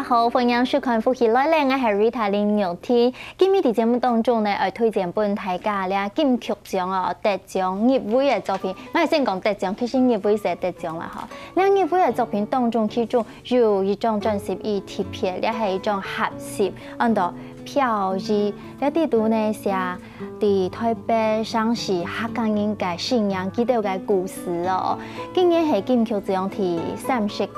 好，歡迎收看《福氣來咧》，我係 Rita 林玉天。今日喺節目當中呢，我推薦本大家咧金曲獎哦得獎入圍嘅作品。我係先講得獎，其實入圍係得獎啦嚇。兩入圍嘅作品當中，其中有一種專輯以貼片，咧係一種合輯，按到飄逸。呢啲度呢寫喺台北上市客家人嘅信仰記錄嘅故事哦。今年係金曲獎第30屆。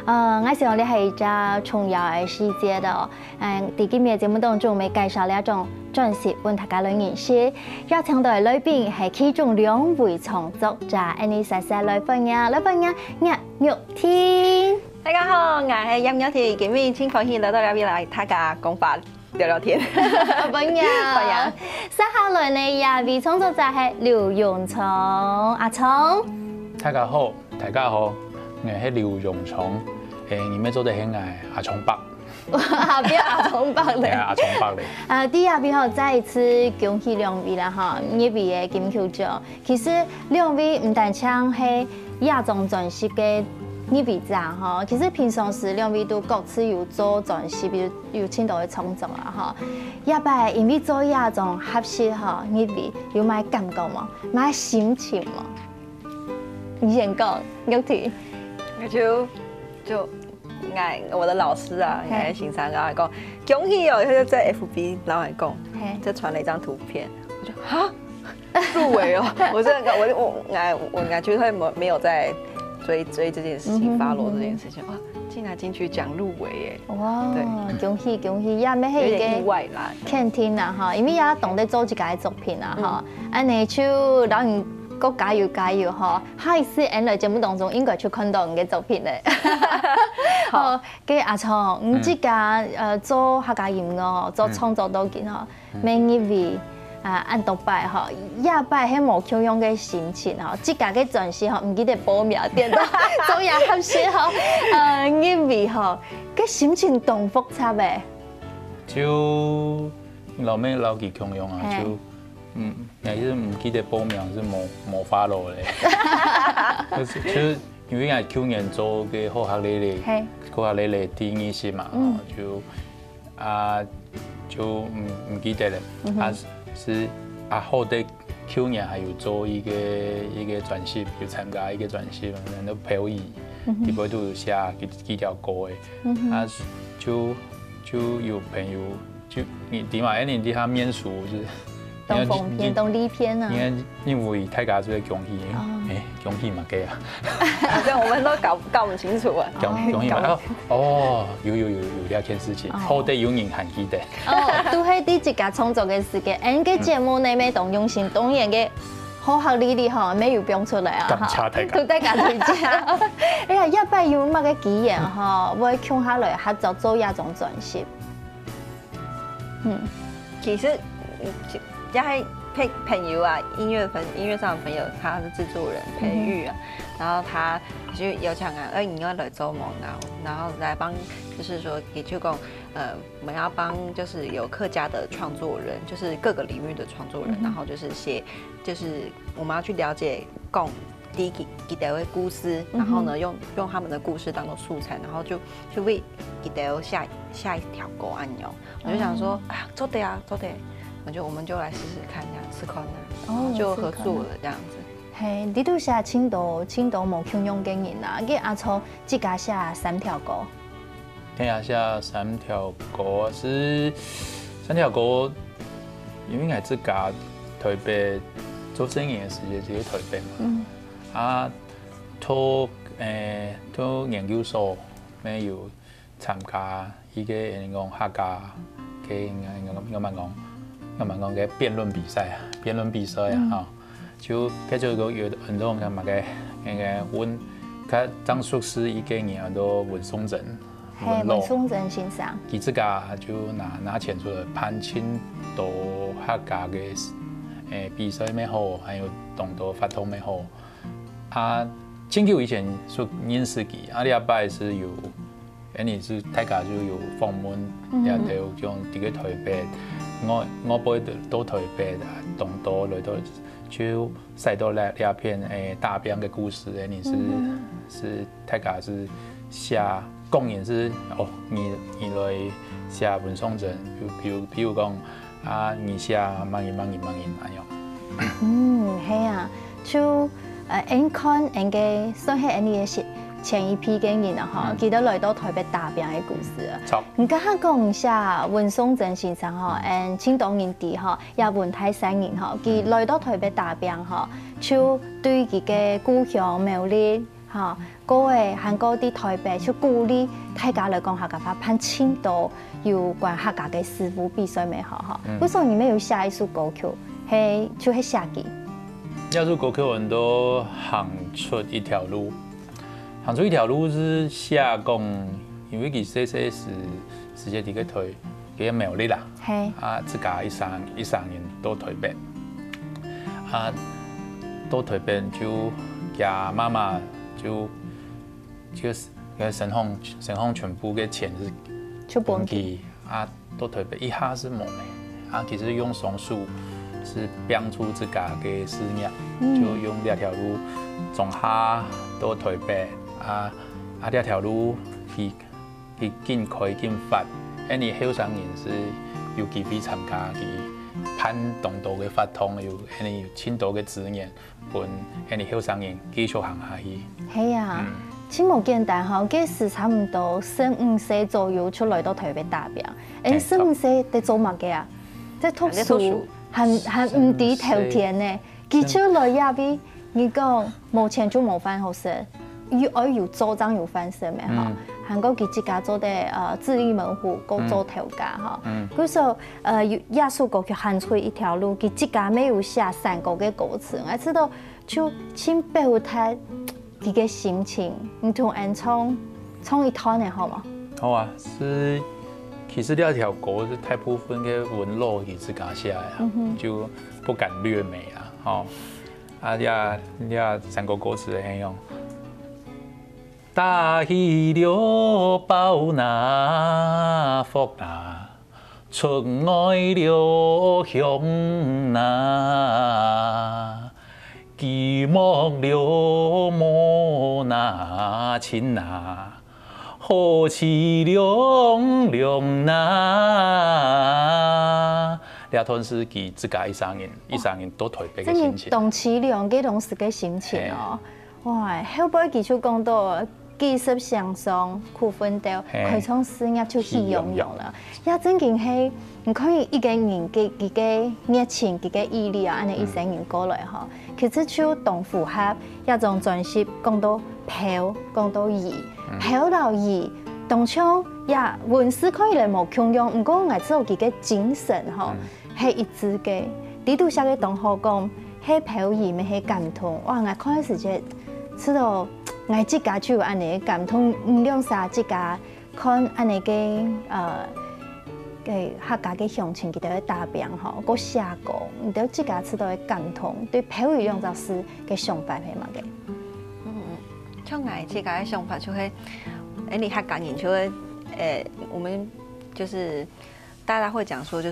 我希望你係一隻重要嘅世界的哦。喺今日嘅節目當中，我哋介紹了一種專輯，本大家來認識。邀請到嘅來賓係其中2位創作者，你細細來分享，葉玉天。大家好，我係葉玉天，今日真歡喜來到呢邊來大家講法聊聊天。歡迎。接下來呢，廿位創作者係劉永聰，阿聰。大家好，我係劉永聰。你們做得很阿聰伯，下邊阿聰伯嚟，阿聰伯嚟。第二邊後再一次恭喜2位啦哈，入圍嘅金曲獎。其實2位唔單止係亞種專輯嘅入圍者哈，其實平常時2位都各自有做專輯，比如有青島嘅創作啊哈。一擺因為做亞種合適哈入圍，有咩感覺嘛？咩心情嘛？你先講，玉天。我的老師啊，也欣賞，然後講恭喜哦，他就在 FB 然後還講，就傳了一張圖片，我就哈入圍哦，我覺得他沒有在追這件事情，follow這件事情，哇，竟然金曲獎入圍耶！哇，恭喜，也咩係有點意外啦，肯定啦哈，因為也懂得做自己嘅作品啦哈，安尼就讓人個加油哈，下一次嚟節目當中應該去看到你嘅作品咧。好，嘅阿聰，你自家做客家音樂，做創作都見嗬，每入圍按獨擺嗬，一擺係無共樣嘅心情嗬，自家嘅專輯嗬，唔記得報名點到，做也合適嗬，入圍嗬，嘅心情同複雜嘅。就老尾老幾共樣啊，就也是唔記得報名是冇follow咧，就是因為我去年做嘅好客禮第2集嘛，就唔記得了。是後的去年還有做一個專輯，有參加一個專輯，然後表演，裡邊都有寫幾條歌嘅，就有朋友就你點嘛？你啲下面書就是。當封片、當禮片啊！因為大家就係恭喜，恭喜嘛嘅啊！好像我們都搞唔清楚啊！恭喜嘛！哦，有兩件事情，好得有人還記得。都係啲自家創作嘅事嘅，而個節目呢，咩當用心當然嘅好合理啲嗬，咩要表出嚟啊！咁差大家，都大家推薦。哎呀，一擺有乜嘅經驗嗬，會傾下來合作做一種專輯。其實也係朋友啊，音樂上的朋友，他是製作人培育啊，然後他就有講啊，你要來做夢啊，然後來幫，就是說，也就講，我們要幫，就是有客家的創作人，就是各個領域的創作人，然後就是就是我們要去了解講第一個的故事，然後呢，用他們的故事當做素材，然後就為一條下一條歌按鈕，我就想說，哎呀，做得啊，做得。我們就來試試看，這樣試看啦，就合作了這樣子。係，你都寫青島無共樣嘅人啦，佢阿聰自家寫3條歌。天下寫3條歌是3條歌，因為我自家台北做生意嘅時間就喺台北嘛，到研究所咩有參加一個人講客家嘅我們講嘅辯論比賽啊，就佢就有很多人嘛嘅問，佢張碩士一個人都文松鎮，文松鎮先生，佢自家就拿錢出來辦青島客家嘅比賽咩好，還有東島發通咩好，很久以前所認識佢，阿禮拜是有，你是大家就有訪問，也都用啲個台北。我背到台北啊，東島來到就寫到兩篇大兵嘅故事，你是大家是寫讲言是哦，你来写文松镇，比如讲啊，你写茫然安样。系啊，就因看因个算係你嘅前一批嘅人啊，吼，記得來到台北打拼嘅故事啊。錯。唔家下講一下文松鎮先生吼，青島人地吼，也文泰山人吼，佢來到台北打拼吼，就對佢嘅故鄉苗栗吼，嗰個韓國啲台北就鼓勵大家來講客家話，攀青島有關客家嘅師傅比賽咪好吼。嗰時候你們有寫一首歌曲，係就係寫嘅。要是歌曲我们都行出一条路，行出一条路是下讲，因为佢細是直接啲個推，佢苗栗啦，啊，自家一三年到台北，啊，到台北就家媽媽就沈航全部嘅錢是本去，啊，到台北一下是冇嘅，啊，其實用松樹。是編出自家嘅事業，就用呢條路從下到台北呢條路去建開建發，因為後生人是有機會參加佢攀東道嘅發通，有青島嘅資源，本因為後生人繼續行下去。係啊，真冇簡單吼，嗰時差唔多15歲左右出來到台北打拼，15歲在做乜嘅啊？在讀書。還唔抵頭天呢？佢出來也比你講冇錢就冇飯好食，有做章有飯食咩嚇？韓國佢自家做的自立門戶，個做頭家嚇。嗰時候亞述國佢行出一條路，佢自家沒有寫3個嘅歌詞，我知道就請表達佢嘅心情。你同人唱一套呢好嗎？好啊，是。其實呢條歌是大部分嘅文路佢自家寫嘅，就不敢略美啊，吼！啊，呢3個歌詞係用大喜了包那福那，春愛了香那，寂寞了莫那親那。好似涼涼那，呢段是佢自家13年到台北嘅心情。動起涼嘅當時嘅心情哦，哇！後尾佢就講到技術上上苦奮鬥，開創事業就喜洋洋啦。也真正係唔可以一個人嘅熱情、嘅毅力啊，安尼一生人過來嗬。其實就同符合一種專輯講到漂，講到義。漂到義，當初也文字可以嚟無強用，唔過我知道佢嘅精神吼係一致嘅。呢度寫嘅同學講係漂義咪係感動，哇！我開始就知道我自家就有安尼嘅感動，唔用啥自家看安尼嘅客家嘅鄉親佢哋嘅打拼吼，個寫歌，唔到自家知道嘅感動，對漂義兩隻詩嘅想法係乜嘅？像我自己的想法就會，你客家人就會，我們就是大家會講說，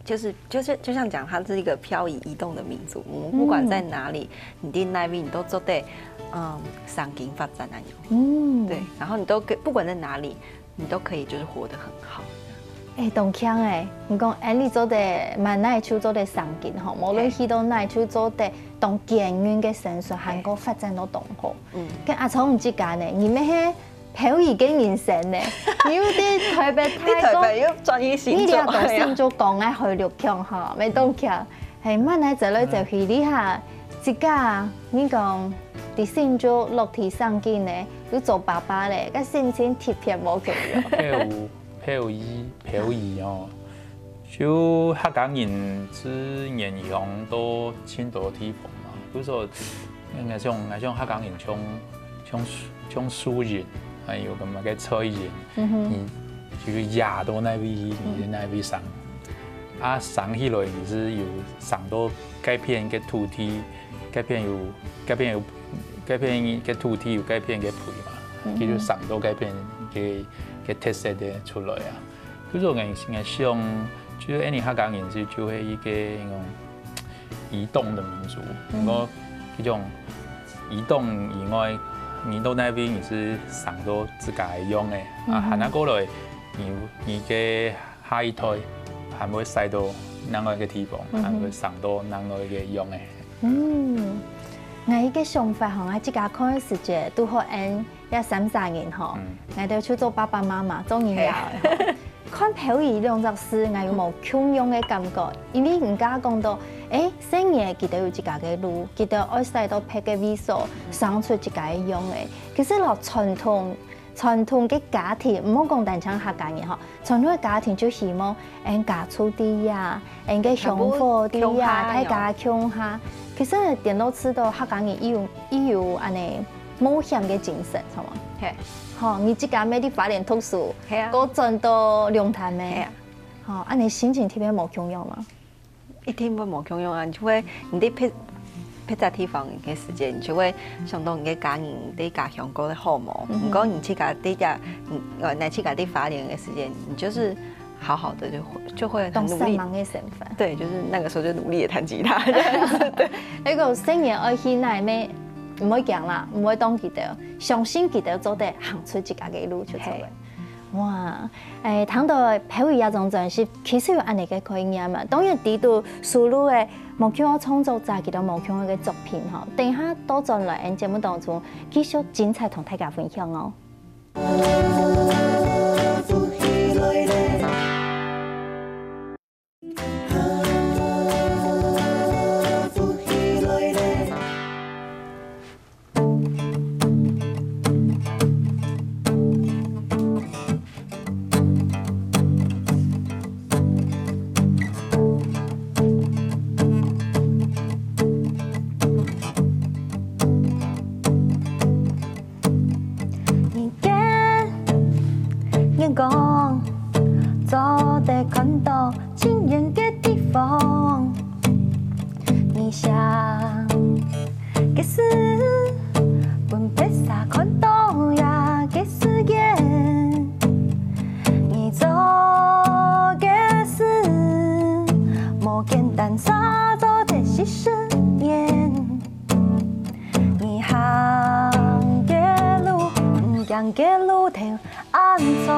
就像講，它是一個漂移移動的民族。我們不管在哪裡，你的那邊你都做得，上進發展那樣。對，然後你都不管在哪裡，你都可以就是活得很好。同腔你講你做得萬奈處做得上進吼，無論去到哪處做得同健遠嘅成熟，韓國發展都同好。跟阿聰唔知講呢，你咩係漂移嘅人生呢？你要啲台北太講，要轉移星座，你哋個星座講嘅去六強嚇，咪東強係萬奈就嚟就去呢下，自家你講啲星座落地上進呢，要做爸爸咧，個心情特別冇咁樣。漂移哦，就客家人之沿用到青島地方嘛，比如說我像客家人像素人，還有咁嘅菜人，就壓到那邊上，啊上起來就是有上到改變嘅土地，改變嘅土地有改變嘅配嘛，佢就上到改變嘅特色的出來啊！叫做我想，就是因為客家人就係一個移動的民族，不過嗰種移動以外，你到那边你是上到自家用的，行下过来，你嘅下一胎还会使到哪个地方，还会上到哪个用的。我一个想法吼，我自家看的时节都好按要3-4年吼，我都去做爸爸妈妈做营养的。看漂移两只事，我有冇穷用的感觉，因为人家讲到，生嘢记得有自家嘅路，记得爱使到拍嘅味素，生出自家嘅用的。其实落传统嘅家庭，唔好讲单枪客家人吼，传统嘅家庭就希望家厝啲呀，嘅香火啲呀，大家穷下。其实电脑知道客家人有安尼冒险嘅精神，好嘛？嘿，好，你自家咩啲花莲读书，系啊，嗰阵到龙潭咩？系啊，好，安尼心情特别冇穷用嘛？一定会冇共用啊！你就会你啲撇在地方嘅时间，你就会想到你嘅家人啲家乡过得好冇？如果你去家啲家，来去家啲花莲嘅时间，你就是好好的就会很努力。忙嘅身份。对，就是那个时候就努力的弹吉他这样子。对，那个新年爱去那咩？唔会讲啦，唔会当记得，相信记得做得行出自家嘅路去做嘅。哇，谈到培育一种专辑，其实有安尼嘅概念嘛。当然，伫到收录嘅毛腔创作者，记到毛腔嘅作品吼，等下多进来节目当中继续精彩同大家分享哦。嘅路程安坐，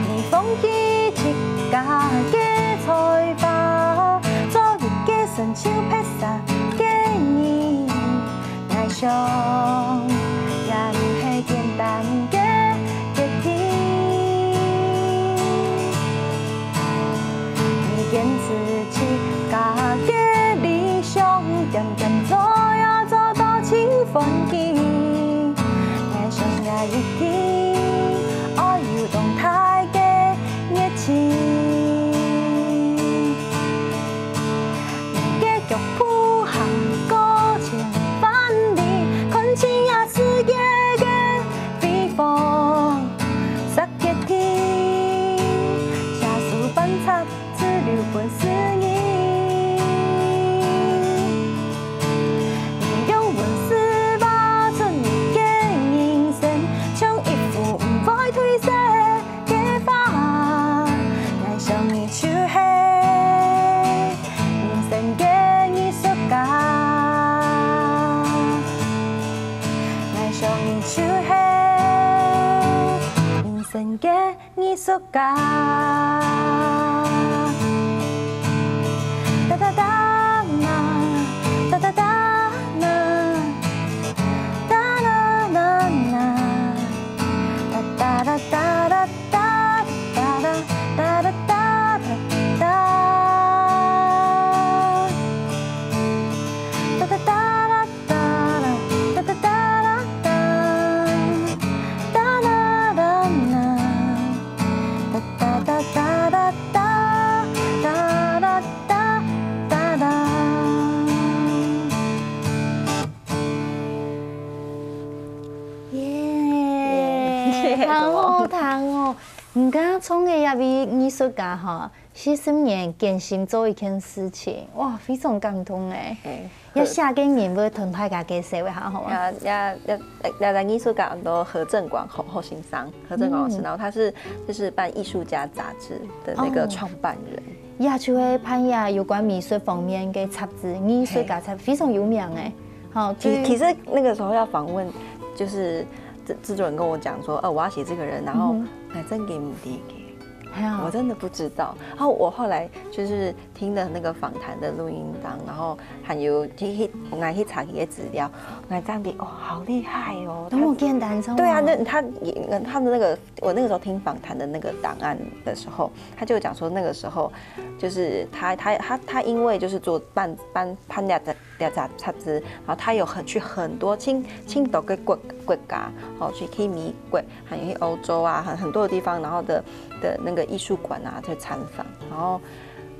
你放弃一家嘅才华，做一个顺手拍撒嘅你，爱上也唔系简单嘅决定，你坚持自家嘅理想，点点做。放弃，爱上也一天，我有动态嘅热情，结局铺行过前万里，看清也世界嘅飞风，杀嘅天，下树观察，自留本事意。艺术家，哒哒哒啦，哒哒哒啦，哒啦啦啦，哒哒哒哒哒哒哒哒哒哒哒哒，哒哒哒啦哒啦，哒哒哒啦哒，哒啦啦啦。哒哒哒哒哒哒哒哒哒哒，耶，好听哦！人家创嘅一位艺术家哈，40年艰辛做一件事情，哇，非常感动诶！要下个人要同大家介绍一下好吗？在艺术家都何正广后新商何正广老师，然后他就是办艺术家杂志的那个创办人，也就会办呀有关美术方面嘅杂志，艺术家才非常有名诶。好，其实那个时候要访问，就是制作人跟我讲说，我要写这个人，然后来真给母弟给。我真的不知道，然后我后来就是听的那个访谈的录音档，然后还有去查一些资料，那这样子好厉害哦，那么简单，对啊，那他的那个我那个时候听访谈的那个档案的时候，他就讲说那个时候就是他因为就是做办杂志，然后他有去很多青岛的国家，去美国，还有去欧洲啊，很多的地方，然后的那个艺术馆啊去参访，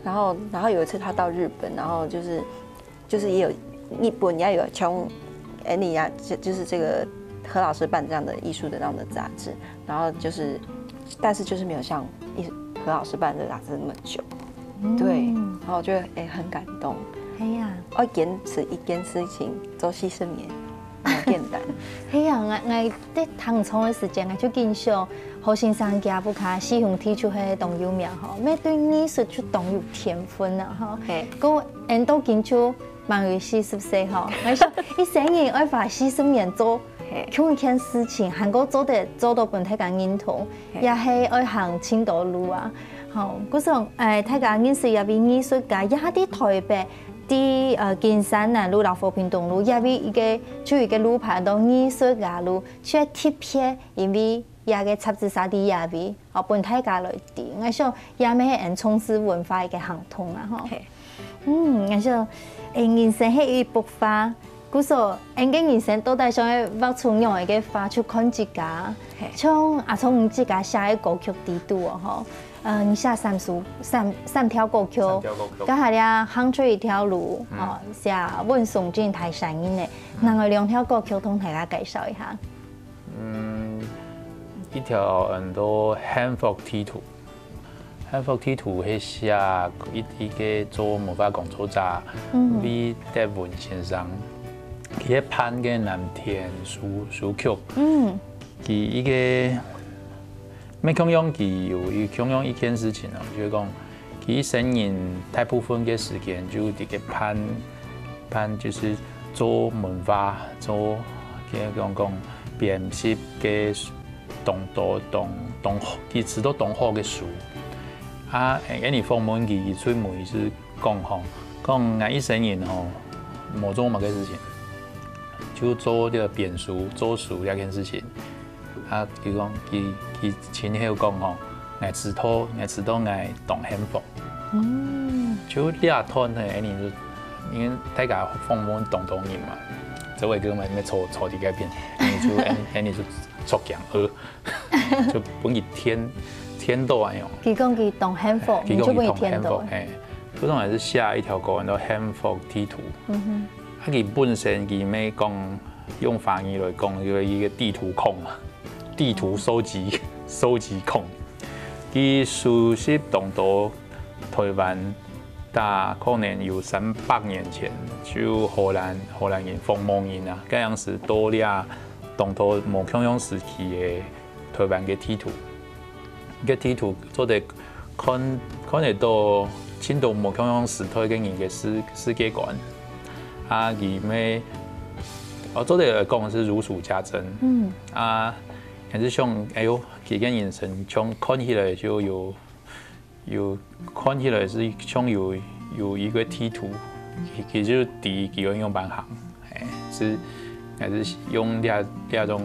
然后有一次他到日本，然后就是也有日本也有从你呀，就是这个何老师办这样的艺术的那样的杂志，然后但是就是没有像何老师办的杂志那么久，对，然后我觉得很感动。哎呀，我坚持一件事情做牺牲面，很简单。哎呀，我在唐朝的时间，我就经常好先生家不卡喜欢提出迄动有苗吼，咩对艺术就动有天分啊吼。我人都经常问伊是不是吼？我说一生人爱把牺牲面做，做一件事情，韩国做到本太讲认同，也係愛行青島路啊。好，嗰時大家認識入邊藝術家，也啲台北。啲金山南路、老和平東路，也邊就一個路牌到藝術家路，去貼片，因為也個雜誌社啲也邊，本大家來啲，我想也咪係人從事文化一個行通啊，嗬。我想人生係一幅畫，嗰時人嘅人生到底想要畫出樣一個畫去看自家，從自家寫個歌曲地度啊，嗬。你下三條歌曲，加下咧行出一條路，寫問宋俊台山音嘅，那個兩條歌曲同大家介紹一下。一條很多漢服地圖，漢服地圖係寫一個做文化工作者，李德文先生，佢係潘嘅南田書曲，佢一個。咩強用佢有強用一件事情哦，就是講佢一生人大部分嘅時間就喺個攀就是做文化做嘅講編輯嘅動佢知道動學嘅書啊，你訪問佢出門是講我一生人冇做乜嘅事情，就做呢個編書做書呢件事情。啊，佢講佢前後講吼，我知道我動漢服，就呢一趟呢，因為大家訪問動人嘛，這位哥們咩坐啲嗰邊，你就作樣就本佢天道咁樣。佢講佢動漢服，你就本佢天道。普通還是下一條歌叫漢服地圖，佢本身佢咩講用法語來講，叫一個地圖控啊。地圖收集控，佢熟悉動到台灣，大可能有300年前就荷蘭人訪問人啊，嗰陣時多啲動到無強用時期嘅台灣嘅地圖，個地圖做得看得到青島無強用時代嘅人嘅世界觀，啊，佢咩？我做得講是如數家珍，還是像佢個眼神，像看起來就有看起來是像有一個地圖，佢就第幾個用版行，還是用兩種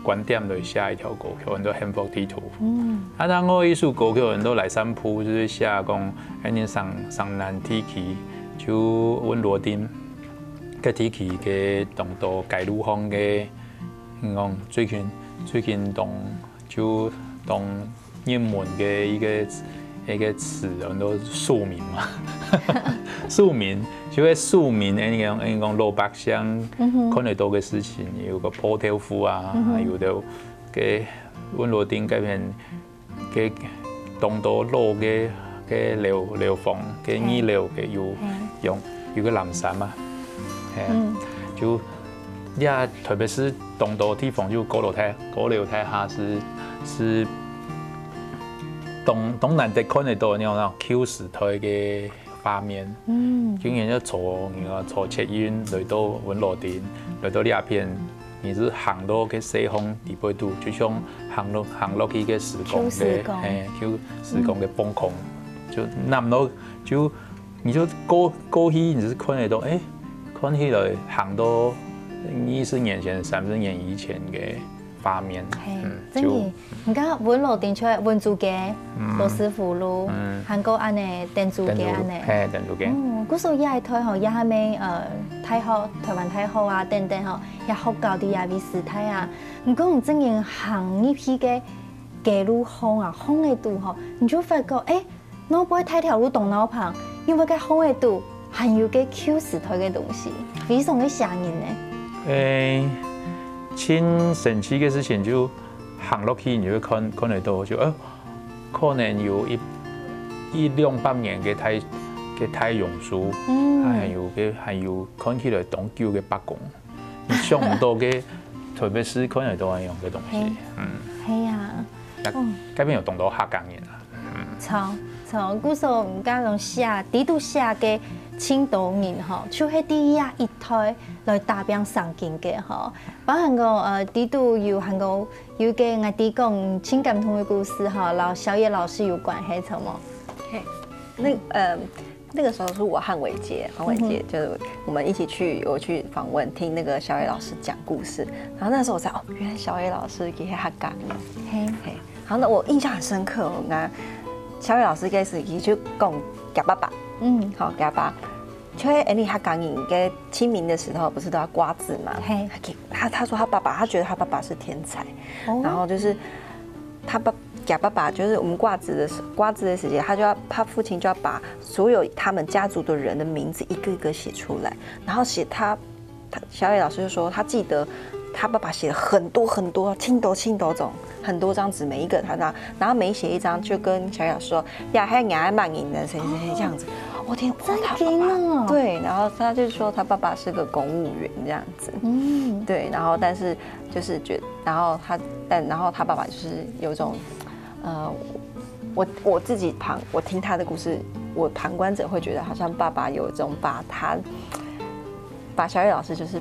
觀點來寫一條歌曲，很多漢服地圖。然後藝術歌曲很多來三鋪就是寫講，你上南地區就溫羅丁，個地區嘅動到街路巷嘅，講最近就當熱門嘅一個詞，很多庶民嘛，庶民就係庶民，你講老百姓看得到嘅事情，有個破豆腐啊，有的嘅溫羅丁嗰邊嘅當到老嘅樓房嘅二樓嘅有個南山嘛，就。呀，特別是東島地方就高樓台下是東南地看得到那種舊時代嘅画面。今年就坐捷运来到文罗町，来到那边，你是行到去西方地北度，就像行落去个时光的，时光的崩空，就那么多就你就过去，你是看得到，看起来行到20年前、30年以前的画面。真的，你看文罗町出来文竹街、罗斯福路，韩国安尼电竹街安尼。电竹街。古时候也台吼，也还没太好，台湾太好啊，等等吼，也好搞的也比时态啊。不过我真正行一批嘅街路风啊，风的度吼，你就发觉脑不会太条路动脑旁，因为个风的度还有个 Q 时代嘅东西，非常嘅响应呢。真神奇的事情就行落去，你就会看得到，就可能有100-200年嘅太阳树，还有看起来长久嘅白宫，你想唔到嘅，特别是看得到一样嘅东西。系啊，改变有动到客家人啦。从古时候唔讲用写，地图写嘅青岛人吼，就是第一代来打拼上进嘅吼。包含个地图有含个有个我哋讲情感同嘅故事哈，然后小野老师有关系什么？那个时候是我和伟杰，就是我们一起我去访问，听那个小野老师讲故事，然后那时候我才原来小野老师给他讲，然后呢，我印象很深刻，小野老师开始就讲夹爸爸，好夹爸，就他讲你给清明的时候不是都要刮子嘛，他说他觉得他爸爸是天才，然后就是假爸爸就是我们刮子的时间，他父亲就要把所有他们家族的人的名字一个一个写出来，然后小野老师就说他记得他爸爸写了很多青斗种很多张纸，每一个他拿，然后每写一张就跟小野老师说呀，还有俺满银的谁这样子，我天，真惊哦！对，然后他就说他爸爸是个公务员这样子，对，然后但是就是然后他爸爸就是有一种。我自己我听他的故事，我旁观者会觉得好像爸爸有一种把小野老师就是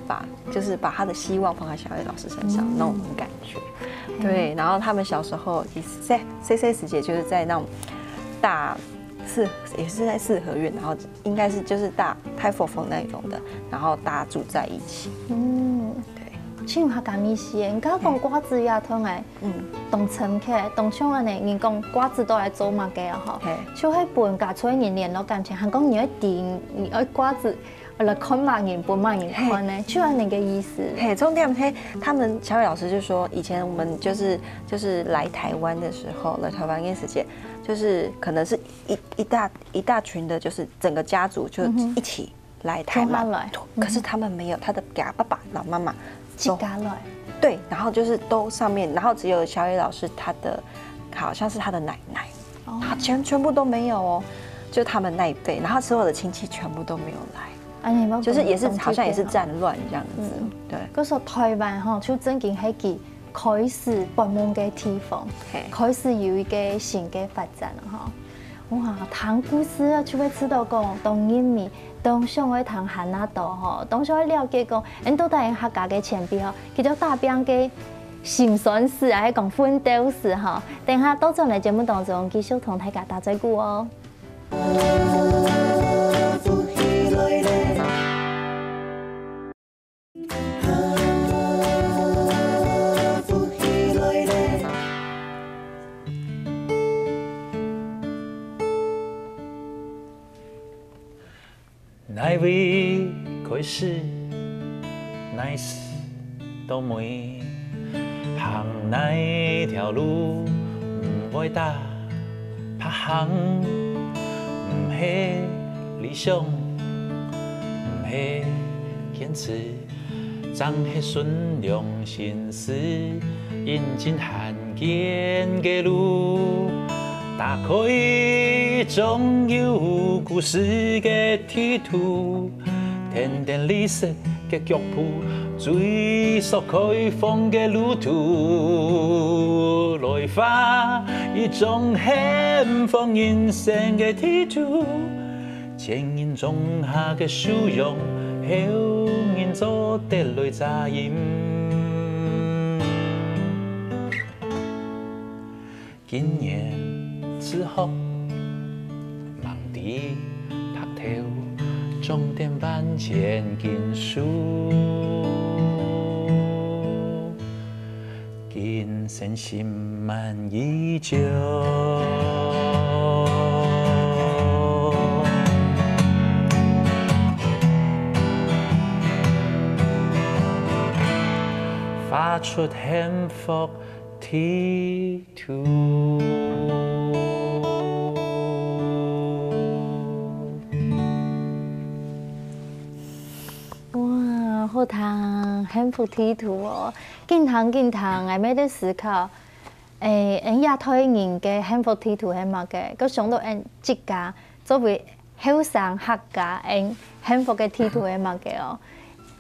把他的希望放在小野老师身上那种感觉，对。然后他们小时候在 CC 时节就是在那种也是在四合院，然后应该是就是太佛风那种的，然后大家住在一起，像客家米线，人家讲瓜子也通诶，当成起，当像安尼，人讲瓜子都来做嘛嘅吼，像迄本家出人联络感情，还讲你要订，你要瓜子来看嘛人，不嘛人看呢，就安尼个意思。重点他们小野老师就说，以前我们就是来台湾的时候，来台湾跟时间，就是可能是一大群的，就是整个家族就一起来台湾，可是他们没有，他的给他爸爸、老妈妈。对，然后就是都上面，然后只有小野老师他的好像是他的奶奶，他全部都没有哦，就他们那一辈，然后所有的亲戚全部都没有来，就是好像也是战乱这样子，对。嗰时候台湾吼，就真正係佢開始繁忙嘅地方，開始有一個新嘅發展啦吼。哇，談故事啊，就會知道講當人民。當上會談韓那度吼，當上會了解講，因到底客家嘅前輩吼，佢就大邊嘅辛酸史啊，係講奮鬥史吼。等下到陣嚟節目當中，繼續同大家打嘴鼓哦。哪位開始，哪時都沒行哪條路，唔會打拍行，唔係理想，唔係堅持，真係順良心事，認真行見嘅路。打開總有故事嘅地圖，天天歷史嘅腳步，追溯開放嘅路途，來畫一種幸福人生嘅地圖，前人种下嘅修养，后人做得来责任。今年自学忙地拍头，重点班前经书，今生心满意足。发出幸福ทิ图。哇，好聽，幸福地圖哦！經常，我咩在思考，亞太人嘅幸福地圖係乜嘅？佢想到即家作為後生客家，幸福嘅地圖係乜嘅哦？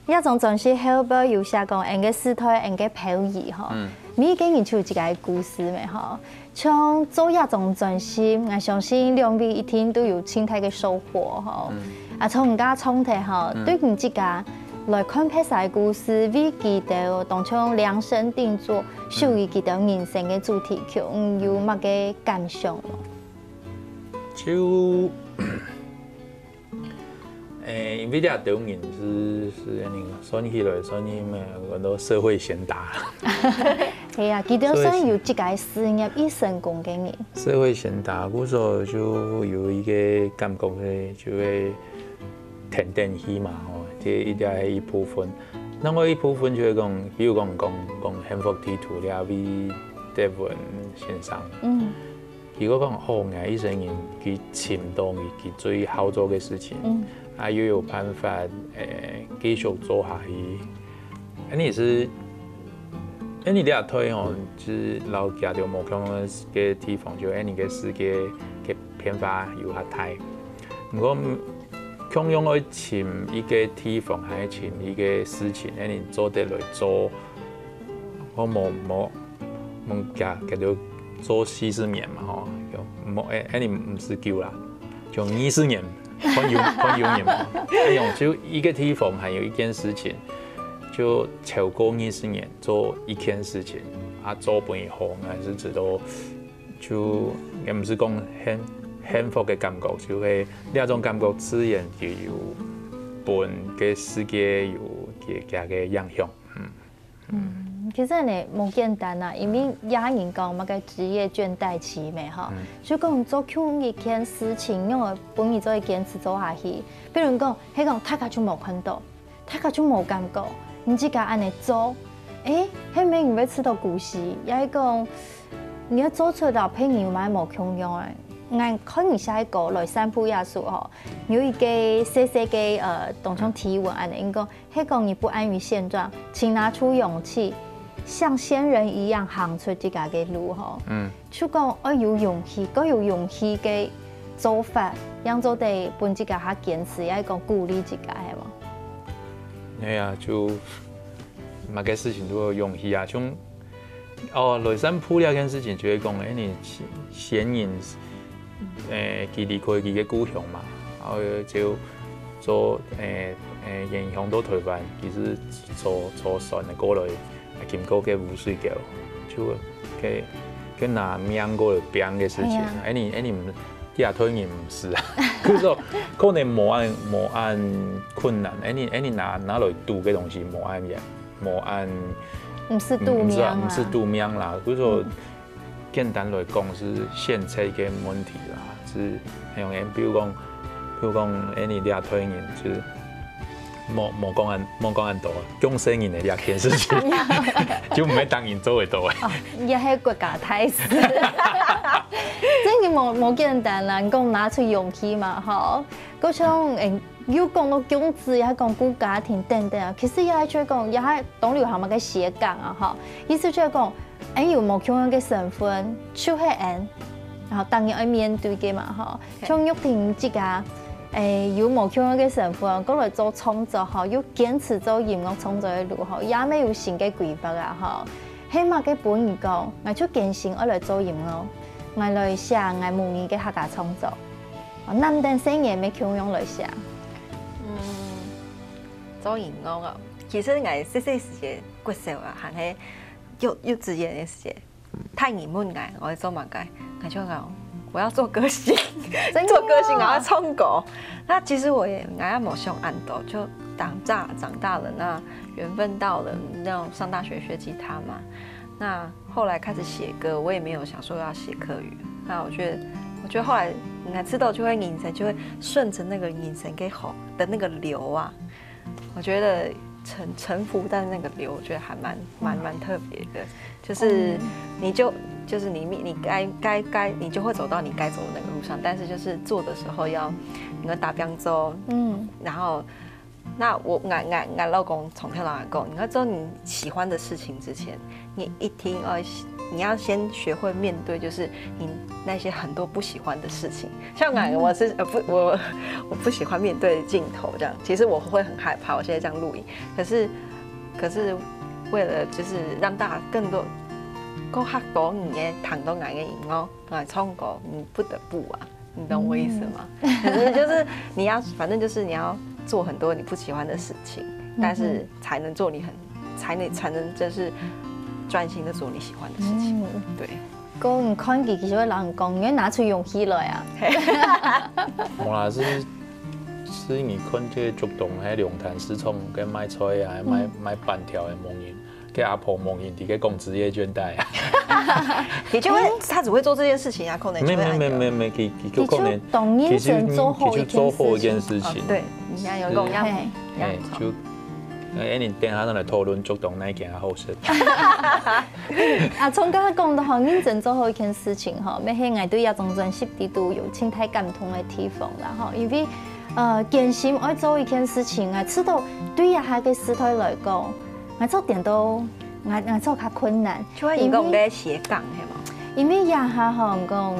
一種總是後邊有寫講嘅時代，嘅漂移嗬。每個人就有自己嘅故事咪嗬。像做一種總是，我相信兩位一定都有清大嘅收穫嗬。啊，從家創題嗬，對佢自家來看拍曬故事，為記得當初量身定做，屬於記得人生嘅主題曲，有乜嘅感想咯？就因為啲導演是算起來算咩很多社會賢達。係啊，記得算有這個事業一成功嘅人。社會賢達嗰時候就有一個感覺咧，就會填電戲嘛，這一定係一部分。那我一部分就係講，比如講幸福地圖咧，為德文先生。如果講我一生人佢潛到佢最好做嘅事情。啊，又有辦法繼續做下去。你是，你哋推哦，就是老家條目標嘅地方，就你嘅世界嘅變化有下大。如果強用去尋一個地方，係尋一個事情，你做得來做，我冇叫做做40年嘛嗬，冇你唔是叫啦，就20年。看有年嘛，就一個地方還有一件事情，就超過20年做一件事情，啊做半好，還是知道就也唔是講幸福嘅感覺，就係呢種感覺自然就有本嘅世界有嘅影響。其實呢冇簡單啊，因為也人講乜嘅職業倦怠期咪嗬，所以講做同一件事情，因為本意做堅持做下去。比如講，佢講大家就冇看到，大家就冇感覺，你自己按嚟做，佢咪唔會知道故事，也係講你要做出到朋友買冇共用嘅。我可能下一個來散步也數嗬，有一個細嘅當場提問按嚟，應該佢講你不安於現狀，請拿出勇氣。像仙人一樣行出自家嘅路嗬，就講我有勇氣，嗰有勇氣嘅做法，讓做地本自家下堅持，也係講鼓勵自家係嘛？係啊，就乜嘅事情都有勇氣啊，像來山鋪呢件事情就係講你仙人佢離開佢嘅故鄉嘛，然後就做影響到台灣，其實坐船嘅過來。經過嘅污水橋，就佢拿命過嚟拼嘅事情，你唔亞推人唔是啊，佢說可能冇按困難，你拿來賭嘅東西冇按，唔是賭命啊，唔是賭命啦，佢說簡單來講是現在嘅問題啦，是用嘅，比如講你亞推人就是。冇講咁多，講生人嘅呢件事情，就唔係當然做會到嘅。也係國家大事，真係冇簡單啦。講拿出勇氣嘛，嗬。嗰種要講到種子，也係講顧家庭等等啊。其實也係再講，也係當流行物嘅寫講啊，嗬。意思就係講，有冇咁樣嘅身份，就係然後當然要面對嘅嘛，嗬。像玉婷自家。有冇咁樣嘅成分，過來做創作嗬，要堅持做音樂創作嘅路嗬，也未有新嘅規劃啊嗬。起碼嘅本意講，我出堅信我來做音樂，我來寫我滿意嘅客家創作。男等生嘢咩強用来写？做荧光啊，其实我细细时节骨瘦啊，还是幼稚园的时节，太热门我做嘛该，我就讲我要做歌星，做歌星我要唱歌。那其实我也没想按到，就长大了，那缘分到了，那种上大学学吉他嘛。那后来开始写歌，我也没有想说要写客语。那我觉得后来你看知道就会引神，就会顺着那个引神给吼的那个流啊，我觉得沉浮在那个流，我觉得还蛮特别的，就是就是你该你就会走到你该走的那个路上，但是就是做的时候要你要打标走，然后。那俺老公从小到大讲，你要做你喜欢的事情之前，你一听你要先学会面对，就是你那些很多不喜欢的事情。像我不喜欢面对镜头这样，其实我会很害怕。我现在这样录影，可是为了就是让大家更多更吓到你的谈到俺的音乐，来唱歌，你不得不啊，你懂我意思吗？可是就是你要，反正就是你要。做很多你不喜欢的事情，但是才能做才能就是专心的做你喜欢的事情。对，讲看其实会让人讲，应拿出勇气来啊。我啦是你看这竹洞迄龙潭四冲跟卖菜啊，卖半条的梦影，给阿婆梦影，伫个讲职业倦怠啊。也就会他只会做这件事情啊，可能没，其实可能其实做好一件事情。对。你看有讲要就，你等下来讨论竹洞那件好事。啊，从刚刚讲到吼，认真做好一件事情吼，要迄个对亚种专辑里都有清太感同的地方啦吼，因为坚心爱做一件事情啊，知道对亚下个时代来讲，我做点都我做较困难。就会你讲在斜杠系嘛？因为亚下吼讲，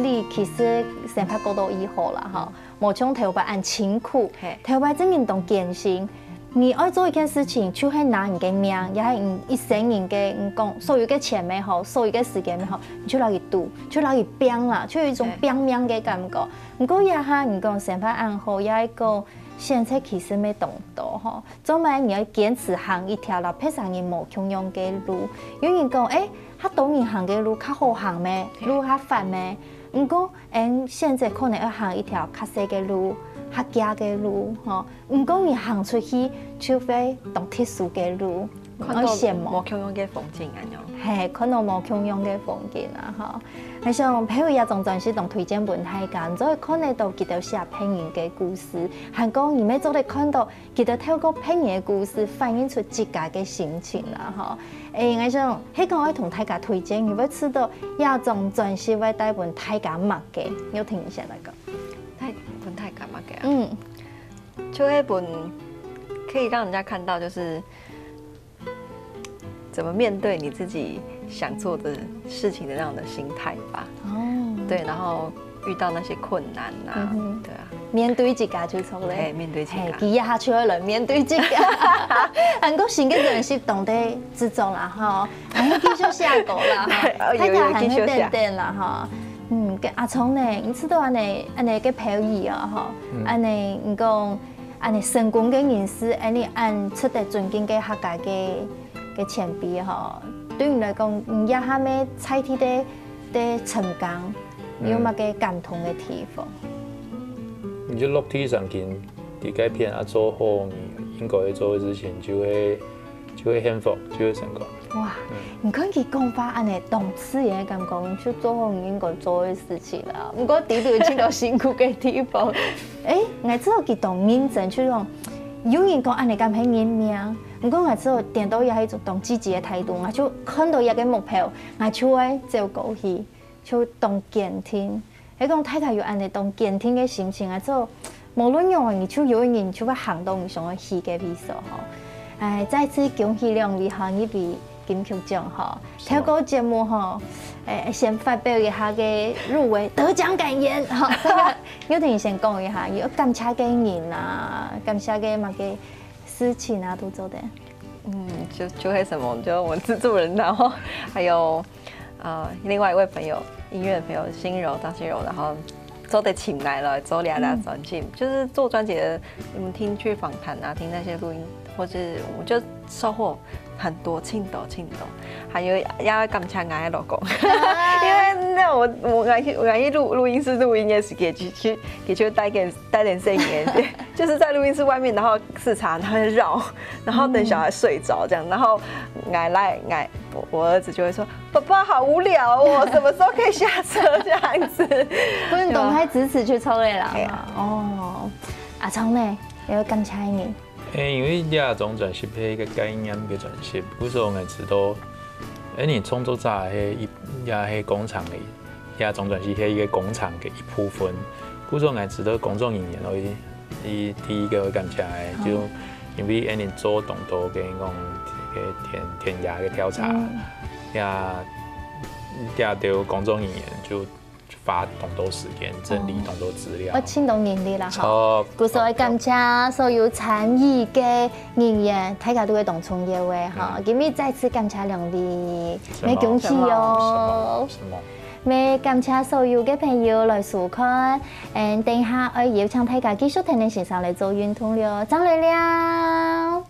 你其实生活过到以后啦吼。无像头摆按辛苦，头摆真运动健身，你爱做一件事情，就系拿人嘅命，也系人一生人嘅讲，所有嘅钱也好，所有嘅时间也好，你就拿去赌，就拿去拼啦，就有一种拼命嘅感觉。不过也哈，你讲生活安好，也一个现在其实没动到吼，做咩你要坚持行一条路，配上你无穷用嘅路。有人讲，他懂你行嘅路较好行咩？路较烦咩？不过，现在可能要行一条较细嘅路、较夹嘅路，吼。不过你行出去，除非动特殊嘅路，看到无共用嘅风景安样。嘿，看到无共用嘅风景啊，吼。还像譬如也总专是同推荐本太监，所以看得到佢哋写配音嘅故事，还讲你咪做嚟看到佢哋透过配音嘅故事反映出自家嘅心情啦，吼。我想，迄个我同大家推荐，你要知道亚种专是为带本大家默嘅，有听一下那个。本太监默嘅啊。就那本可以让人家看到，就是怎么面对你自己想做的事情的那样的心态吧。对，然后遇到那些困难啊，对啊。面对自家就错咧，面对自家，佢也下出来面对自家。韩国新嘅人是懂得自重啦，吼，还要继续下狗啦，大家还要等等啦，哈。阿聪呢，你知道安尼嘅表演啊，吼，安尼你讲安尼成功嘅人士，安尼按出得尊敬嘅客家嘅前辈吼，对你来讲，你也下咩菜地的成功，有乜嘅感同嘅地方？你就落地上去，你改变啊做好你应该做的事情，就会幸福，就会成功。哇，你看佢讲法安尼动词也咁讲，就做好你应该做的事情啦。不过啲都見到辛苦嘅地方，我知道佢同認真去講，有人講安尼咁係認命，不過我知道點到也係一種同積極嘅態度，我就看到一個目標，我就會照顧佢，就當堅定。你講大家有安尼當堅定嘅心情啊，就無論用你就有人就會行動你想要去嘅意思吼。再次恭喜兩位哈，呢位金曲獎吼，透過節目吼，先發表一下嘅入圍得獎感言吼，有同先講一下，有感謝嘅人啊，感謝嘅乜嘅事情啊都做的。就會什麼，就我們製作人，然後還有另外一位朋友，音樂朋友張心柔，然後做得请来了，做俩专辑，就是做专辑的，你们听去访谈啊，听那些录音，或是我就收获很多，庆斗，还有要感谢俺的老公，因为那我爱去录音室录音的时间，给就待点声音，就是在录音室外面，然后视察，然后绕，然后等小孩睡着这样，然后我儿子就会说：“爸爸好无聊哦，什么时候可以下车这样子？”不是动态支持去抽的啦。哦，阿聪呢，有感谢你。因为亚种转型係一個概念嘅轉型，古時候我知道，你創作者係也係工廠嘅，亞種轉型係一個工廠嘅一部分。古時候我知道公眾人員我第一個感謝就因為你做動作嘅講田野嘅調查，也對公眾人員就花動多時間整理動多資料。我請到人哋啦，錯。故所以感謝所有參與嘅人員，大家都會同創業嘅哈。今日再次感謝兩位，咩恭喜哦！咩感謝所有嘅朋友來收看，等下我邀請大家繼續聽你線上嚟做運動了，張來了。